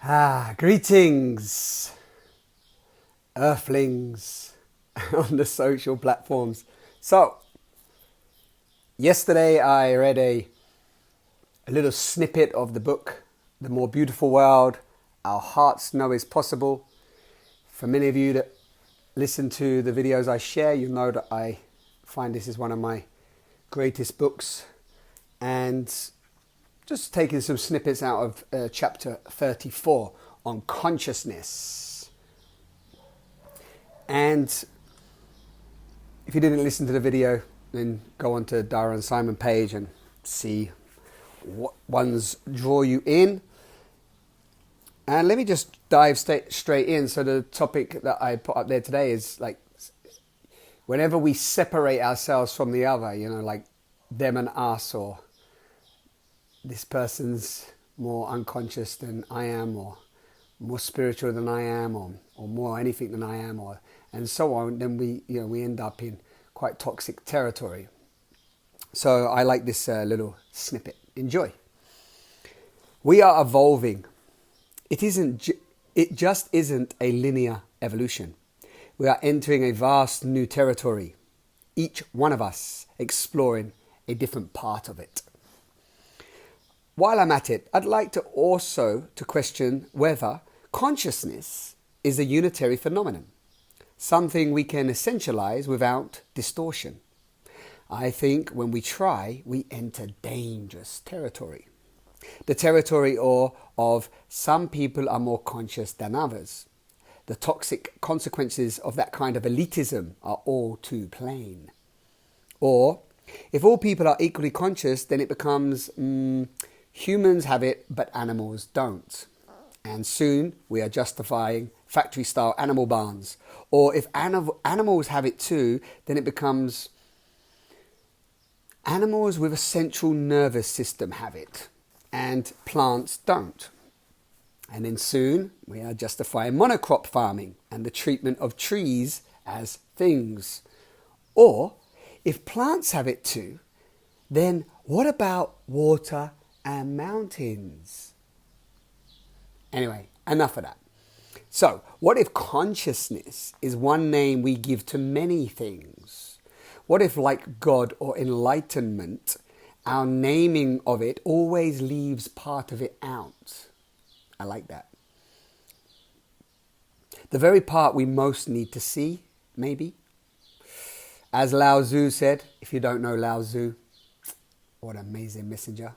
Greetings, earthlings on the social platforms. So, yesterday I read a little snippet of the book, The More Beautiful World, Our Hearts Know Is Possible. For many of you that listen to the videos I share, you know that I find this is one of my greatest books. And just taking some snippets out of chapter 34 on consciousness. And if you didn't listen to the video, then go on to Dara and Simon page and see what ones draw you in. And let me just dive straight in. So the topic that I put up there today is like, whenever we separate ourselves from the other, you know, like them and us, or this person's more unconscious than I am, or more spiritual than I am, or more anything than I am, and so on, then we end up in quite toxic territory. So I like this little snippet. Enjoy. We are evolving. It just isn't a linear evolution. We are entering a vast new territory, each one of us exploring a different part of it. While I'm at it, I'd like to also question whether consciousness is a unitary phenomenon, something we can essentialize without distortion. I think when we try, we enter dangerous territory. The territory of some people are more conscious than others. The toxic consequences of that kind of elitism are all too plain. Or, if all people are equally conscious, then it becomes humans have it, but animals don't. And soon we are justifying factory-style animal barns. Or if animals have it too, then it becomes animals with a central nervous system have it, and plants don't. And then soon we are justifying monocrop farming and the treatment of trees as things. Or if plants have it too, then what about water and mountains? Anyway, enough of that. So, what if consciousness is one name we give to many things? What if, like God or enlightenment, our naming of it always leaves part of it out? I like that. The very part we most need to see, maybe. As Lao Tzu said, if you don't know Lao Tzu, what an amazing messenger.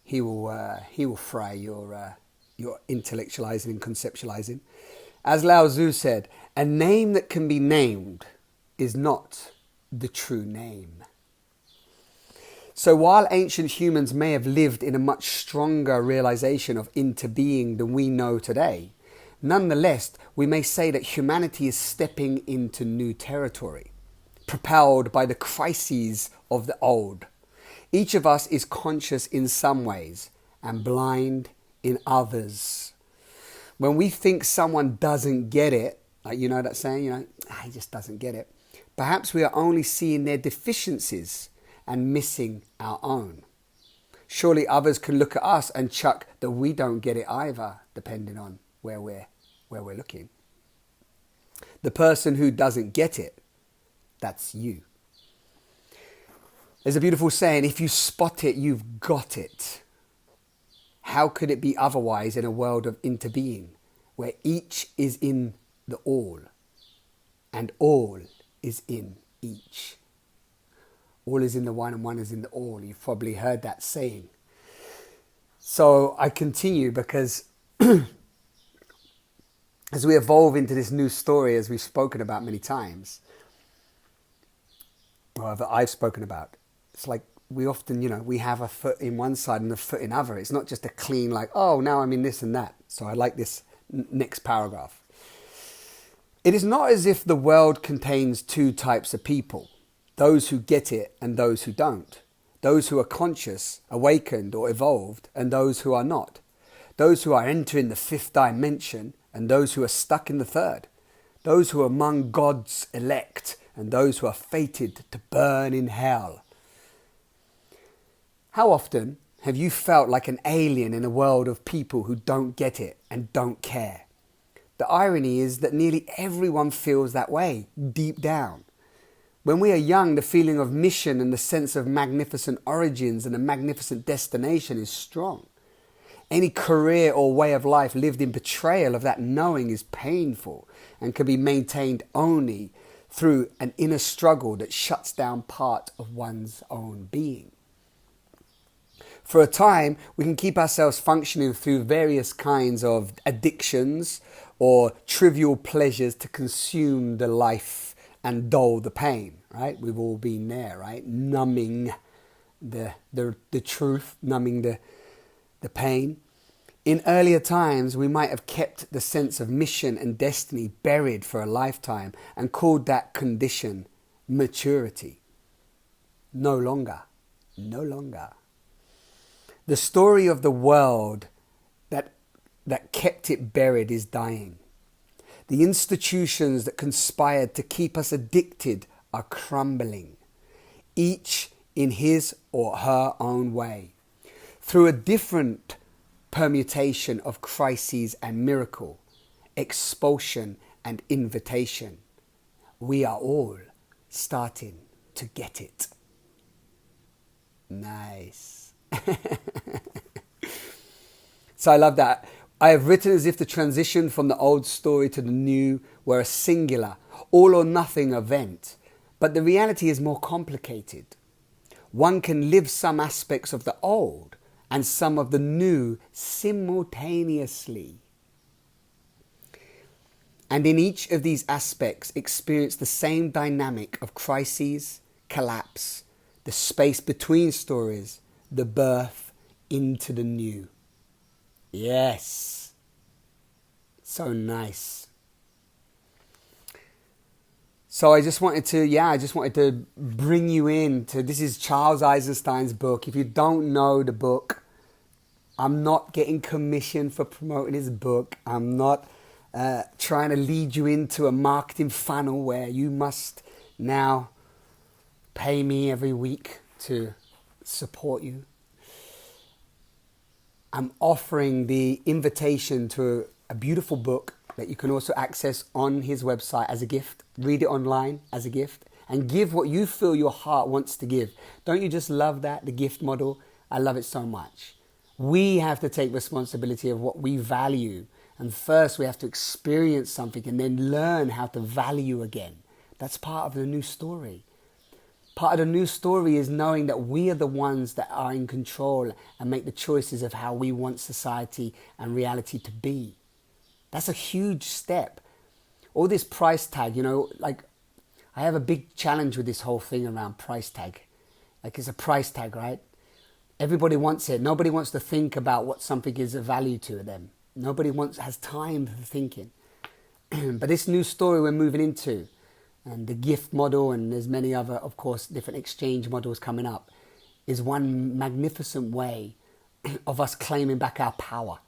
He will fry your intellectualizing and conceptualizing. As Lao Tzu said, a name that can be named is not the true name. So while ancient humans may have lived in a much stronger realization of interbeing than we know today, nonetheless, we may say that humanity is stepping into new territory, propelled by the crises of the old. Each of us is conscious in some ways and blind in others. When we think someone doesn't get it, like you know that saying, he just doesn't get it, perhaps we are only seeing their deficiencies and missing our own. Surely others can look at us and chuck that we don't get it either, depending on where we're looking. The person who doesn't get it, that's you. There's a beautiful saying, if you spot it, you've got it. How could it be otherwise in a world of interbeing, where each is in the all, and all is in each? All is in the one and one is in the all. You've probably heard that saying. So I continue because as we evolve into this new story, as we've spoken about many times, or that I've spoken about, it's like we often, we have a foot in one side and a foot in other. It's not just a clean like, oh, now I'm in this and that. So I like this next paragraph. It is not as if the world contains two types of people, those who get it and those who don't, those who are conscious, awakened or evolved, and those who are not, those who are entering the fifth dimension and those who are stuck in the third, those who are among God's elect and those who are fated to burn in hell. How often Have you felt like an alien in a world of people who don't get it and don't care? The irony is that nearly everyone feels that way, deep down. When we are young, the feeling of mission and the sense of magnificent origins and a magnificent destination is strong. Any career or way of life lived in betrayal of that knowing is painful and can be maintained only through an inner struggle that shuts down part of one's own being. For a time, we can keep ourselves functioning through various kinds of addictions or trivial pleasures to consume the life and dull the pain, right? We've all been there, right? Numbing the truth, numbing the pain. In earlier times, we might have kept the sense of mission and destiny buried for a lifetime and called that condition maturity. No longer. No longer. The story of the world that kept it buried is dying. The institutions that conspired to keep us addicted are crumbling, each in his or her own way, through a different permutation of crises and miracle, expulsion and invitation. We are all starting to get it. Nice. So I love that. I have written as if the transition from the old story to the new were a singular, all or nothing event, but the reality is more complicated. One can live some aspects of the old and some of the new simultaneously. And in each of these aspects experience the same dynamic of crises, collapse, the space between stories, the birth into the new. Yes. So nice. So I just wanted to bring you in to, this is Charles Eisenstein's book. If you don't know the book, I'm not getting commission for promoting his book. I'm not trying to lead you into a marketing funnel where you must now pay me every week to support you. I'm offering the invitation to a beautiful book that you can also access on his website as a gift. Read it online as a gift and give what you feel your heart wants to give. Don't you just love that, the gift model? I love it so much. We have to take responsibility of what we value. And first we have to experience something and then learn how to value again. That's part of the new story. Part of the new story is knowing that we are the ones that are in control and make the choices of how we want society and reality to be. That's a huge step. All this price tag, like I have a big challenge with this whole thing around price tag. Like it's a price tag, right? Everybody wants it. Nobody wants to think about what something is of value to them. Nobody has time for thinking. But this new story we're moving into, and the gift model, and there's many other, of course, different exchange models coming up, is one magnificent way of us claiming back our power.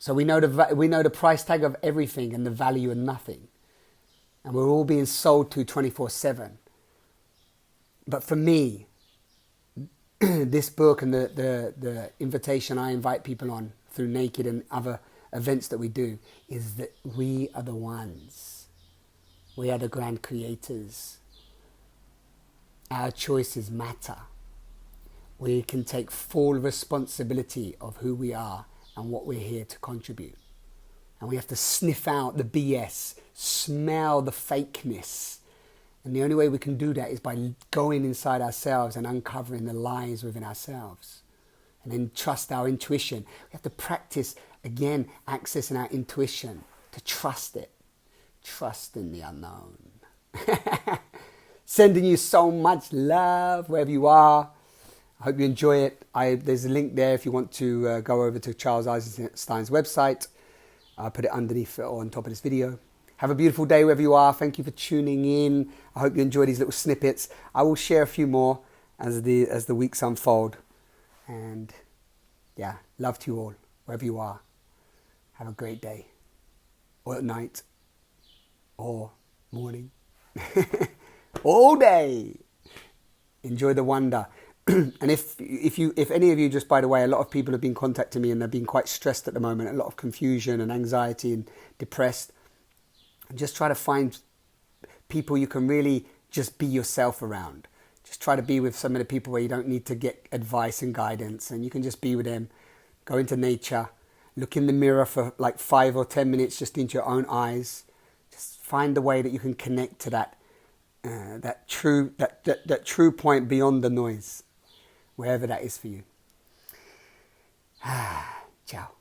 So we know the price tag of everything and the value of nothing. And we're all being sold to 24/7. But for me, this book and the invitation I invite people on through Naked and other events that we do is that we are the ones. We are the grand creators. Our choices matter. We can take full responsibility of who we are and what we're here to contribute. And we have to sniff out the BS, smell the fakeness. And the only way we can do that is by going inside ourselves and uncovering the lies within ourselves. And then trust our intuition. We have to practice, again, accessing our intuition to trust it. Trust in the unknown. Sending you so much love wherever you are. I hope you enjoy it. There's a link there if you want to go over to Charles Eisenstein's website. I'll put it underneath or on top of this video. Have a beautiful day wherever you are. Thank you for tuning in. I hope you enjoy these little snippets. I will share a few more as the weeks unfold. And yeah, love to you all, wherever you are. Have a great day. Or at night. Or morning. All day. Enjoy the wonder. And if any of you, just by the way, a lot of people have been contacting me and they've been quite stressed at the moment, a lot of confusion and anxiety and depressed. And just try to find people you can really just be yourself around. Just try to be with some of the people where you don't need to get advice and guidance, and you can just be with them. Go into nature, look in the mirror for like 5 or 10 minutes just into your own eyes. Just find the way that you can connect to that true point beyond the noise, wherever that is for you. Ciao.